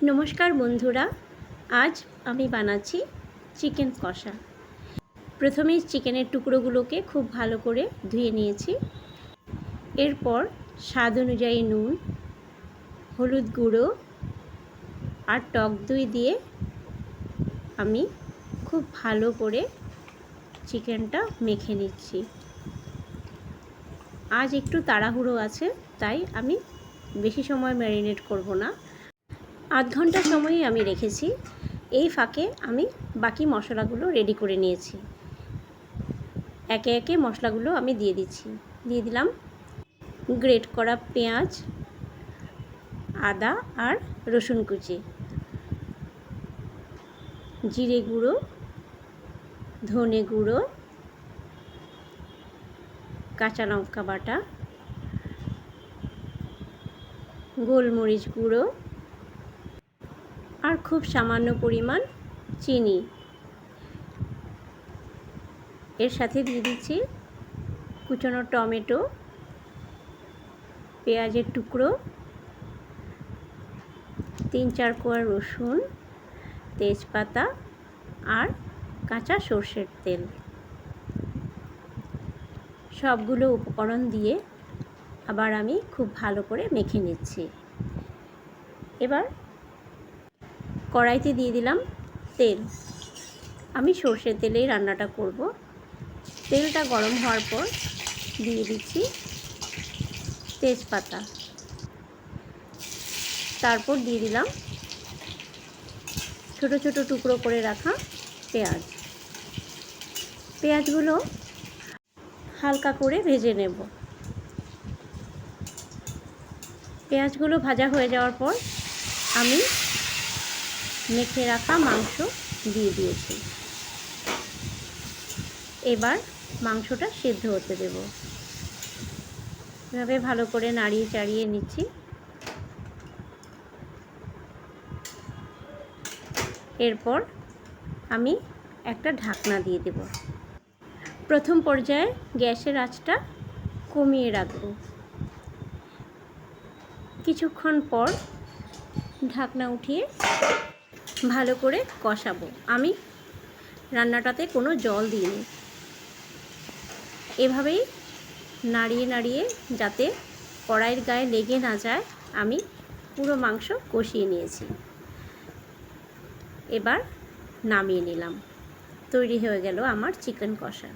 নমস্কার বন্ধুরা, আজ আমি বানাচ্ছি চিকেন কষা। প্রথমেই চিকেনের টুকরোগুলোকে খুব ভালো করে ধুয়ে নিয়েছি। এরপর স্বাদ অনুযায়ী নুন, হলুদ গুঁড়ো আর টক দই দিয়ে আমি খুব ভালো করে চিকেনটা মেখে নিচ্ছি। আজ একটু তাড়াহুড়ো আছে, তাই আমি বেশি সময় ম্যারিনেট করব না। আধ ঘন্টা সময়ই আমি রেখেছি। এই ফাঁকে আমি বাকি মশলাগুলো রেডি করে নিয়েছি। একে একে মশলাগুলো আমি দিয়ে দিচ্ছি। দিয়ে দিলাম গ্রেট করা পেঁয়াজ, আদা আর রসুন কুচি, জিরে গুঁড়ো, ধনে গুঁড়ো, কাঁচা লঙ্কা বাটা, গোলমরিচ গুঁড়ো আর খুব সামান্য পরিমাণ চিনি। এর সাথে দিয়ে দিচ্ছি কুচানো টমেটো, পেঁয়াজের টুকরো, 3-4 কোয়া রসুন, তেজপাতা আর কাঁচা সর্ষের তেল। সবগুলো উপকরণ দিয়ে আবার আমি খুব ভালো করে মেখে নিচ্ছি। এবার কড়াইতে দিয়ে দিলাম তেল। আমি সর্ষের তেলেই রান্নাটা করব। তেলটা গরম হওয়ার পর দিয়ে দিচ্ছি তেজপাতা, তারপর দিয়ে দিলাম ছোট ছোট টুকরো করে রাখা পেঁয়াজ। পেঁয়াজগুলো হালকা করে ভেজে নেব। পেঁয়াজগুলো ভাজা হয়ে যাওয়ার পর আমি মেখে রাখা মাংস দিয়ে দিয়েছি। এবার মাংসটা সিদ্ধ হতে দেব। এভাবে ভালো করে নাড়িয়ে চাড়িয়ে নিচ্ছি। এরপর আমি একটা ঢাকনা দিয়ে দেব। প্রথম পর্যায়ে গ্যাসের আঁচটা কমিয়ে রাখব। কিছুক্ষণ পর ঢাকনা উঠিয়ে ভালো করে কষাবো। আমি রান্নাটাতে কোনো জল দিইনি। এভাবেই নাড়িয়ে নাড়িয়ে যাতে কড়াইয়ের গায়ে লেগে না যায় আমি পুরো মাংস কষিয়ে নিয়েছি। এবার নামিয়ে নিলাম। তৈরি হয়ে গেল আমার চিকেন কষা।